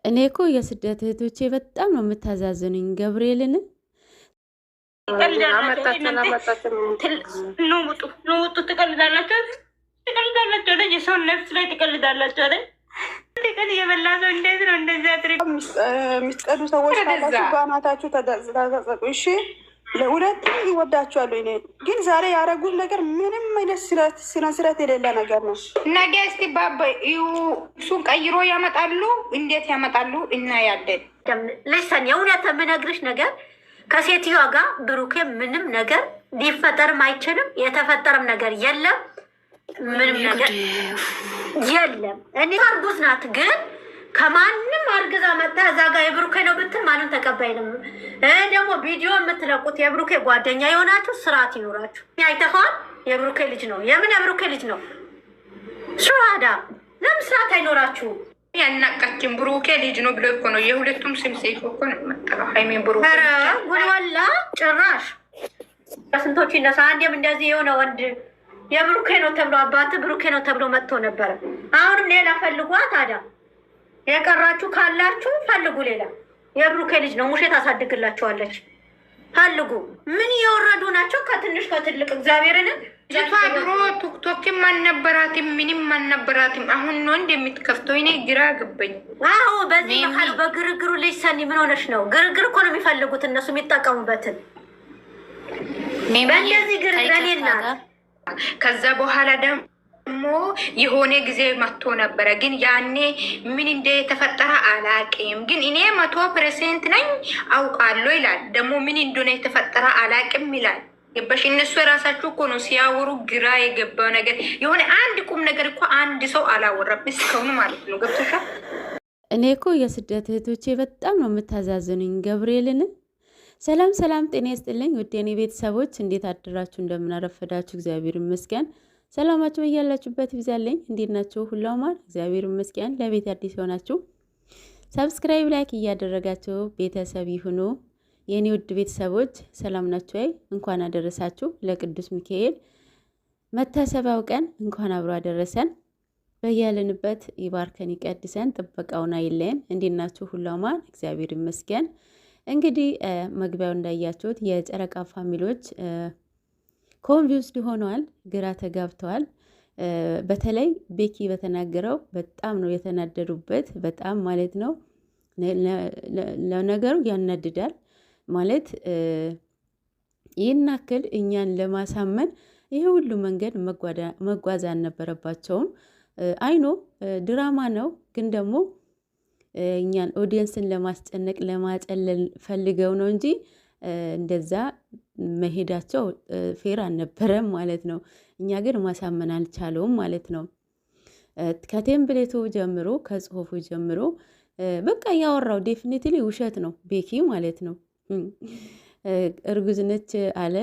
እኔ እኮ የስደት እህቶቼ በጣም ነው የምታዛዝኑኝ። ገብርኤልን ትቀልዳላችሁ፣ የሰውን ነፍስ ላይ ትቀልዳላችሁ አይደል? ቀን እየበላ ሰው እንዴት ነው እንደዚህ የሚትቀዱ ሰዎች ካላችሁ በአናታችሁ ተዘቅዘቁ። እሺ ለሁለት ይወዳችኋሉ። እኔ ግን ዛሬ ያደረጉት ነገር ምንም አይነት ስነ ስርዓት የሌለ ነገር ነው። ነገ እስቲ እሱን ቀይሮ ያመጣሉ። እንዴት ያመጣሉ እናያለን። ልሰን የእውነት የምነግርሽ ነገር ከሴትዮዋ ጋር ብሩኬ ምንም ነገር ሊፈጠርም አይችልም። የተፈጠረም ነገር የለም። ምንም ነገር የለም። እኔ አርጉዝ ናት፣ ግን ከማንም አርግዛ መጣ እዛ ጋር የብሩኬ ነው ብትል ማንም ተቀባይንም። ደግሞ ቪዲዮ የምትለቁት የብሩኬ ጓደኛ የሆናችሁ ስርዓት ይኖራችሁ። አይተኸዋል። የብሩኬ ልጅ ነው። የምን የብሩኬ ልጅ ነው? ሹሃዳ ለምን ስርዓት አይኖራችሁም? ያናቃችን ብሩኬ ልጅ ነው ብሎ እኮ ነው የሁለቱም ስም ሰይፎ እኮ ነው የመጣው። ሃይሜን ብሩኬ ወላ ጭራሽ ስንቶች ይነሳ። አንዴም እንደዚህ የሆነ ወንድ የብሩኬ ነው ተብሎ አባት ብሩኬ ነው ተብሎ መጥቶ ነበረ። አሁንም ሌላ ፈልጓ። ታዲያ የቀራችሁ ካላችሁ ፈልጉ። ሌላ የብሩኬ ልጅ ነው፣ ሙሼ ታሳድግላችኋለች። ፈልጉ። ምን እየወረዱ ናቸው? ከትንሽ ከትልቅ እግዚአብሔርን ጀቷ ድሮ ቲክቶክም አልነበራትም፣ ምንም አልነበራትም። አሁን ነው እንደምትከፍተው። እኔ ግራ ገባኝ። አዎ በዚህ መካል በግርግሩ ልጅ ሰኒ ምን ሆነሽ ነው? ግርግር እኮ ነው የሚፈልጉት እነሱ የሚጠቀሙበትን። በእንደዚህ ግርግር ናት። ከዛ በኋላ ደግሞ የሆነ ጊዜ መጥቶ ነበረ፣ ግን ያኔ ምን እንደተፈጠረ አላቅም። ግን እኔ 100% ነኝ አውቃለሁ ይላል። ደግሞ ምን እንደሆነ የተፈጠረ አላቅም ይላል። ገባሽ? እነሱ የራሳችሁ እኮ ነው ሲያወሩ ግራ የገባው ነገር። የሆነ አንድ ቁም ነገር እኮ አንድ ሰው አላወራም እስካሁን ማለት ነው። ገብቶሻል? እኔ እኮ የስደት እህቶቼ በጣም ነው የምታዛዝኑኝ። ገብርኤልን ሰላም ሰላም፣ ጤና ይስጥልኝ ውድ የኔ ቤተሰቦች፣ እንዴት አድራችሁ? እንደምናረፈዳችሁ እግዚአብሔር ይመስገን። ሰላማችሁ በያላችሁበት ይብዛልኝ። እንዴት ናችሁ? ሁላው ማን እግዚአብሔር ይመስገን። ለቤት አዲስ ሆናችሁ ሰብስክራይብ፣ ላይክ እያደረጋችሁ ቤተሰብ ይሁኑ። የኔ ውድ ቤተሰቦች ሰላም ናችሁ? እንኳን አደረሳችሁ ለቅዱስ ሚካኤል መታሰቢያው ቀን እንኳን አብሮ አደረሰን። በያለንበት ይባርከን ይቀድሰን፣ ጥበቃውን አይለየን። እንዴት ናችሁ? ሁላው ማን እግዚአብሔር ይመስገን። እንግዲህ መግቢያው እንዳያችሁት የጨረቃ ፋሚሊዎች ኮንፊውዝድ ሆነዋል፣ ግራ ተጋብተዋል። በተለይ ቤኪ በተናገረው በጣም ነው የተናደዱበት፣ በጣም ማለት ነው። ለነገሩ ያናድዳል ማለት ይህን ያክል እኛን ለማሳመን ይሄ ሁሉ መንገድ መጓዝ አልነበረባቸውም። አይኖ ድራማ ነው፣ ግን ደግሞ እኛን ኦዲየንስን ለማስጨነቅ ለማጨለል ፈልገው ነው እንጂ እንደዛ መሄዳቸው ፌር አልነበረም ማለት ነው። እኛ ግን ማሳመን አልቻለውም ማለት ነው። ከቴምፕሌቱ ጀምሮ ከጽሁፉ ጀምሮ በቃ ያወራው ዴፊኒትሊ ውሸት ነው ቤኪ ማለት ነው። እርጉዝ ነች አለ፣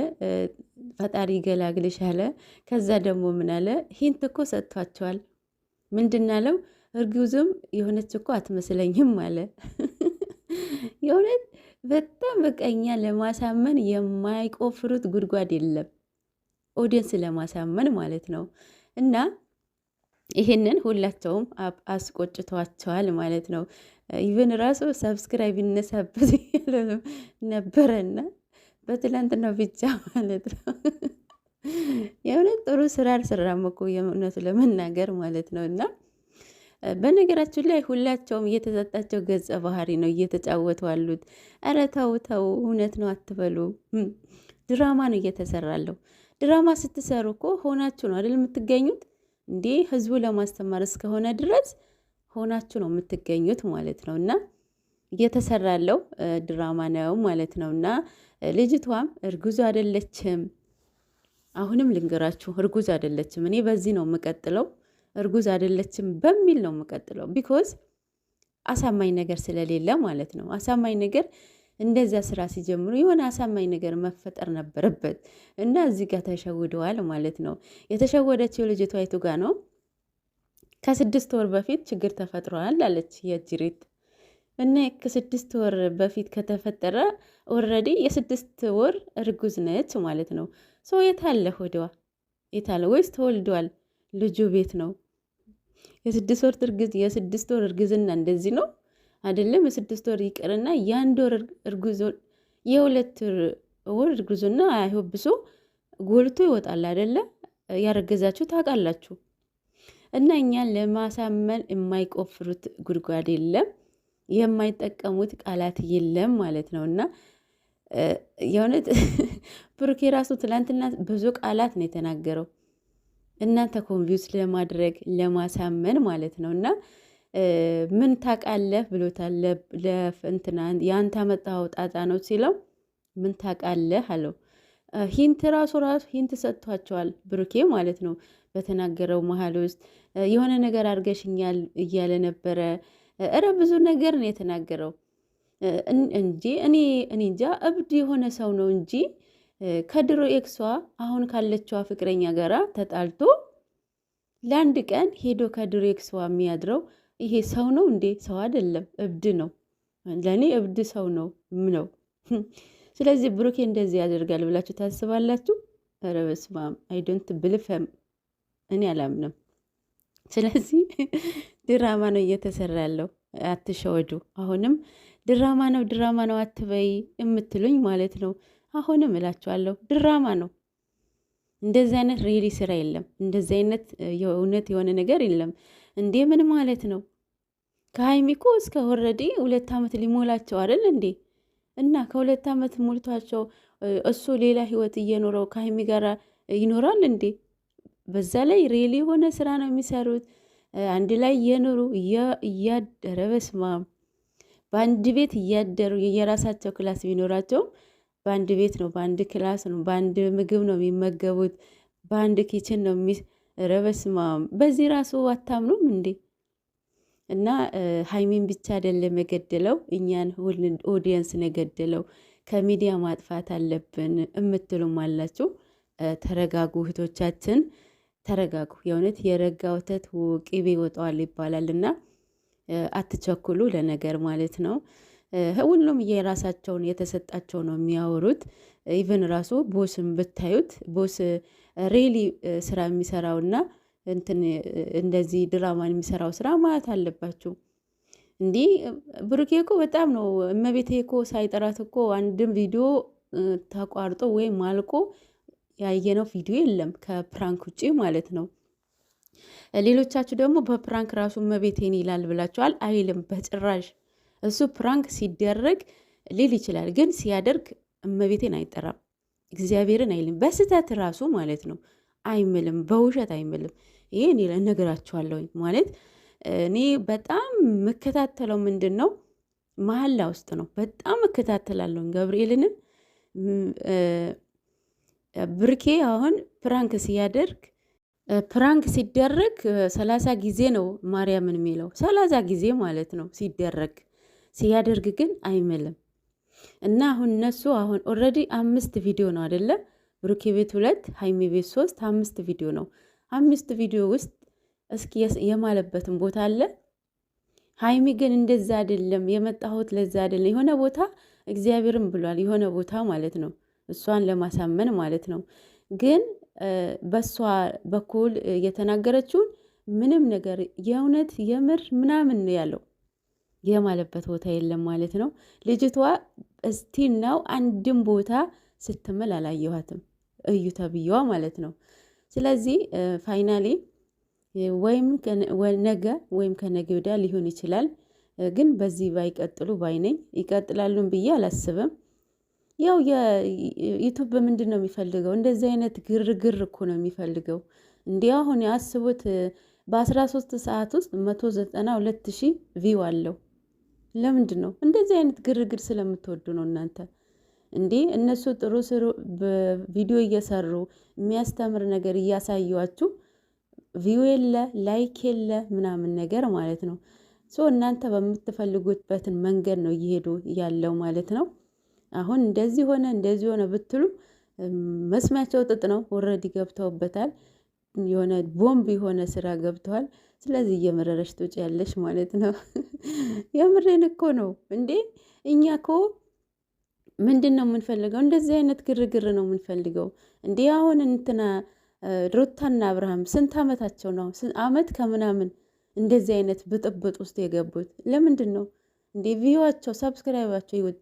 ፈጣሪ ገላግልሽ አለ። ከዛ ደግሞ ምን አለ? ሂንት እኮ ሰጥቷቸዋል። ምንድን አለው? እርጉዝም የሆነች እኮ አትመስለኝም አለ። የሆነት በጣም በቀኛ ለማሳመን የማይቆፍሩት ጉድጓድ የለም፣ ኦዲየንስ ለማሳመን ማለት ነው። እና ይህንን ሁላቸውም አስቆጭቷቸዋል ማለት ነው። ኢቨን ራሱ ሰብስክራይብ ይነሳበት ነበረና በትላንትና ብቻ ማለት ነው። የእውነት ጥሩ ስራ አልሰራም እኮ የእውነቱ ለመናገር ማለት ነው። እና በነገራችን ላይ ሁላቸውም እየተሰጣቸው ገጸ ባህሪ ነው እየተጫወቱ አሉት። ኧረ ተው ተው፣ እውነት ነው አትበሉ። ድራማ ነው እየተሰራለው። ድራማ ስትሰሩ እኮ ሆናችሁ ነው አይደል የምትገኙት? እንዴ ህዝቡ ለማስተማር እስከሆነ ድረስ ሆናችሁ ነው የምትገኙት ማለት ነው። እና እየተሰራለው ድራማ ነው ማለት ነው። እና ልጅቷም እርጉዝ አይደለችም። አሁንም ልንገራችሁ፣ እርጉዝ አይደለችም። እኔ በዚህ ነው የምቀጥለው። እርጉዝ አይደለችም በሚል ነው የምቀጥለው። ቢኮዝ አሳማኝ ነገር ስለሌለ ማለት ነው። አሳማኝ ነገር እንደዚያ ስራ ሲጀምሩ የሆነ አሳማኝ ነገር መፈጠር ነበረበት እና እዚህ ጋር ተሸውደዋል ማለት ነው። የተሸወደችው ልጅቷ የቱ ጋ ነው? ከ6 ወር በፊት ችግር ተፈጥሯል አለች የጅሪት እና ከ6 ወር በፊት ከተፈጠረ ኦልሬዲ የ6 ወር እርጉዝ ነች ማለት ነው። ሰው የታለ ሆዷ የታለ? ወይስ ተወልዷል? ልጁ ቤት ነው። የ6 ወር እርግዝና እንደዚህ ነው አይደለም 6 ወር ይቅርና የ1 ወር እርጉዞ የ2 ወር እርጉዞና አይሆብሶ ጎልቶ ይወጣል አይደለ? ያረገዛችሁ ታውቃላችሁ። እና እኛን ለማሳመን የማይቆፍሩት ጉድጓድ የለም፣ የማይጠቀሙት ቃላት የለም ማለት ነው። እና የእውነት ብሩኬ ራሱ ትላንትና ብዙ ቃላት ነው የተናገረው እናንተ ኮንቪውስ ለማድረግ ለማሳመን ማለት ነው። እና ምን ታውቃለህ ብሎታል ለእንትና የአንተ አመጣኸው ጣጣ ነው ሲለው ምን ታውቃለህ አለው። ሂንት ራሱ ሂንት ሰጥቷቸዋል ብሩኬ ማለት ነው። በተናገረው መሀል ውስጥ የሆነ ነገር አድርገሽኛል እያለ ነበረ። እረ ብዙ ነገር ነው የተናገረው እንጂ እኔ እንጃ እብድ የሆነ ሰው ነው እንጂ ከድሮ ኤክሷ አሁን ካለችዋ ፍቅረኛ ጋራ ተጣልቶ ለአንድ ቀን ሄዶ ከድሮ ኤክሷ የሚያድረው ይሄ ሰው ነው እንዴ? ሰው አይደለም፣ እብድ ነው። ለእኔ እብድ ሰው ነው ነው። ስለዚህ ብሩኬ እንደዚህ ያደርጋል ብላችሁ ታስባላችሁ? ኧረ በስመ አብ አይዶንት ብልፈም እኔ አላምንም። ስለዚህ ድራማ ነው እየተሰራ ያለው፣ አትሸወዱ። አሁንም ድራማ ነው አትበይ የምትሉኝ ማለት ነው። አሁንም እላችኋለሁ ድራማ ነው። እንደዚህ አይነት ሬሊ ስራ የለም። እንደዚህ አይነት የእውነት የሆነ ነገር የለም። እንዴ ምን ማለት ነው? ከሀይሚ እኮ እስከ ወረዴ 2 ዓመት ሊሞላቸው አይደል እንዴ? እና ከ2 ዓመት ሞልቷቸው እሱ ሌላ ህይወት እየኖረው ከሀይሚ ጋር ይኖራል እንዴ? በዛ ላይ ሬሊ የሆነ ስራ ነው የሚሰሩት። አንድ ላይ እየኖሩ እያደረ በስማ በአንድ ቤት እያደሩ የየራሳቸው ክላስ ቢኖራቸውም በአንድ ቤት ነው፣ በአንድ ክላስ ነው፣ በአንድ ምግብ ነው የሚመገቡት፣ በአንድ ኪችን ነው ረበስማ። በዚህ ራሱ አታምኑም እንዴ? እና ሀይሚን ብቻ አይደለም የገደለው እኛን ሁሉን ኦዲየንስ ነው የገደለው። ከሚዲያ ማጥፋት አለብን የምትሉም አላችሁ። ተረጋጉ እህቶቻችን፣ ተረጋጉ። የእውነት የረጋ ወተት ቅቤ ይወጣዋል ይባላል እና አትቸኩሉ ለነገር ማለት ነው። ሁሉም የራሳቸውን የተሰጣቸው ነው የሚያወሩት። ኢቨን ራሱ ቦስን ብታዩት ቦስ ሬሊ ስራ የሚሰራውና እንትን እንደዚህ ድራማን የሚሰራው ስራ ማለት አለባችሁ። እንዲህ ብሩኬ እኮ በጣም ነው እመቤቴ እኮ ሳይጠራት እኮ አንድም ቪዲዮ ተቋርጦ ወይም አልቆ ያየነው ቪዲዮ የለም ከፕራንክ ውጪ ማለት ነው። ሌሎቻችሁ ደግሞ በፕራንክ ራሱ እመቤቴን ይላል ብላችኋል። አይልም በጭራሽ። እሱ ፕራንክ ሲደረግ ሊል ይችላል፣ ግን ሲያደርግ እመቤቴን አይጠራም፣ እግዚአብሔርን አይልም። በስተት ራሱ ማለት ነው አይምልም፣ በውሸት አይምልም። ይሄ እኔ እነግራችኋለሁኝ ማለት እኔ በጣም የምከታተለው ምንድን ነው መሀላ ውስጥ ነው። በጣም እከታተላለሁ ገብርኤልንም ብርኬ አሁን ፕራንክ ሲያደርግ ፕራንክ ሲደረግ 30 ጊዜ ነው ማርያምን የሚለው 30 ጊዜ ማለት ነው ሲደረግ። ሲያደርግ ግን አይምልም። እና አሁን እነሱ አሁን ኦልሬዲ 5 ቪዲዮ ነው አይደለ? ብሩኬ ቤት 2 ሀይሚ ቤት 3 5 ቪዲዮ ነው። 5 ቪዲዮ ውስጥ እስኪ የማለበትን ቦታ አለ? ሀይሚ ግን እንደዛ አይደለም የመጣሁት ለዛ አይደለም። የሆነ ቦታ እግዚአብሔርም ብሏል፣ የሆነ ቦታ ማለት ነው እሷን ለማሳመን ማለት ነው። ግን በሷ በኩል የተናገረችውን ምንም ነገር የእውነት የምር ምናምን ነው ያለው የማለበት ቦታ የለም ማለት ነው። ልጅቷ እስቲል ነው አንድም ቦታ ስትምል አላየኋትም፣ እዩ ተብዬዋ ማለት ነው። ስለዚህ ፋይናሊ ወይም ነገ ወይም ከነገ ወዲያ ሊሆን ይችላል። ግን በዚህ ባይቀጥሉ ባይነኝ። ይቀጥላሉን ብዬ አላስብም። ያው የዩቱብ ምንድን ነው የሚፈልገው? እንደዚህ አይነት ግርግር እኮ ነው የሚፈልገው። እንዲህ አሁን ያስቡት በ13 ሰዓት ውስጥ 192,000 ቪው አለው። ለምንድን ነው እንደዚህ አይነት ግርግር? ስለምትወዱ ነው እናንተ እንዴ? እነሱ ጥሩ ስሩ በቪዲዮ እየሰሩ የሚያስተምር ነገር እያሳዩአችሁ ቪው የለ ላይክ የለ ምናምን ነገር ማለት ነው። እናንተ በምትፈልጉበትን መንገድ ነው እየሄዱ ያለው ማለት ነው። አሁን እንደዚህ ሆነ ብትሉ መስሚያቸው ጥጥ ነው። ኦልሬዲ ገብተውበታል። የሆነ ቦምብ የሆነ ስራ ገብተዋል። ስለዚህ እየመረረሽ ትውጭ ያለሽ ማለት ነው። የምሬን እኮ ነው እንዴ። እኛ እኮ ምንድን ነው የምንፈልገው? እንደዚህ አይነት ግርግር ነው የምንፈልገው እንዴ። አሁን እንትና ሩታና አብርሃም ስንት ዓመታቸው ነው? አመት ከምናምን እንደዚህ አይነት ብጥብጥ ውስጥ የገቡት ለምንድን ነው? እንዴ ቪዋቸው ሰብስክራይባቸው ይውጥ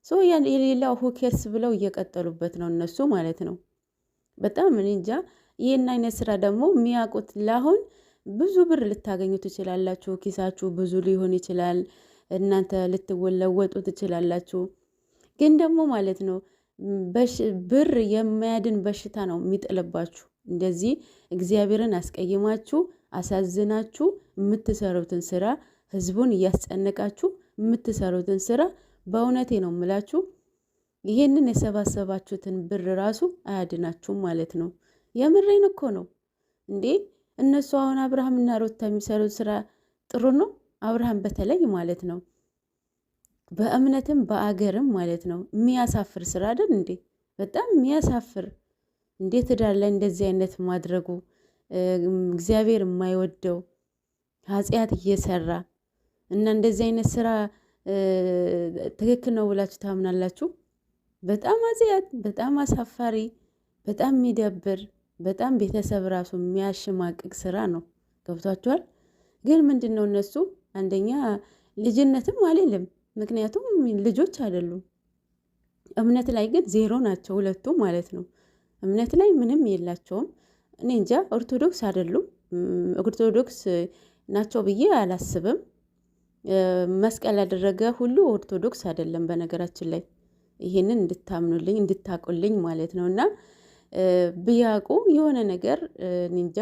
ሶ ያን የሌላው ሁኬርስ ብለው እየቀጠሉበት ነው እነሱ ማለት ነው። በጣም እኔ እንጃ። ይሄን አይነት ስራ ደግሞ የሚያውቁት ላሁን ብዙ ብር ልታገኙ ትችላላችሁ። ኪሳችሁ ብዙ ሊሆን ይችላል። እናንተ ልትወለወጡ ትችላላችሁ። ግን ደግሞ ማለት ነው ብር የማያድን በሽታ ነው የሚጥልባችሁ። እንደዚህ እግዚአብሔርን አስቀይማችሁ አሳዝናችሁ የምትሰሩትን ስራ ህዝቡን እያስጨነቃችሁ የምትሰሩትን ስራ በእውነቴ ነው የምላችሁ ይሄንን የሰባሰባችሁትን ብር ራሱ አያድናችሁም ማለት ነው። የምሬን እኮ ነው እንዴ። እነሱ አሁን አብርሃምና ሩታ የሚሰሩት ስራ ጥሩ ነው። አብርሃም በተለይ ማለት ነው በእምነትም በአገርም ማለት ነው የሚያሳፍር ስራ አይደል እንዴ? በጣም የሚያሳፍር እንዴት ትዳር ላይ እንደዚህ አይነት ማድረጉ እግዚአብሔር የማይወደው ኃጢአት እየሰራ እና እንደዚህ አይነት ስራ ትክክል ነው ብላችሁ ታምናላችሁ? በጣም ኃጢአት፣ በጣም አሳፋሪ፣ በጣም የሚደብር፣ በጣም ቤተሰብ ራሱ የሚያሸማቅቅ ስራ ነው። ገብቷችኋል? ግን ምንድን ነው እነሱ አንደኛ ልጅነትም አልልም፣ ምክንያቱም ልጆች አይደሉም። እምነት ላይ ግን ዜሮ ናቸው ሁለቱም ማለት ነው። እምነት ላይ ምንም የላቸውም። እኔ እንጃ ኦርቶዶክስ አይደሉም። ኦርቶዶክስ ናቸው ብዬ አላስብም። መስቀል ያደረገ ሁሉ ኦርቶዶክስ አይደለም። በነገራችን ላይ ይሄንን እንድታምኑልኝ እንድታቁልኝ ማለት ነው። እና ቢያውቁ የሆነ ነገር እንጃ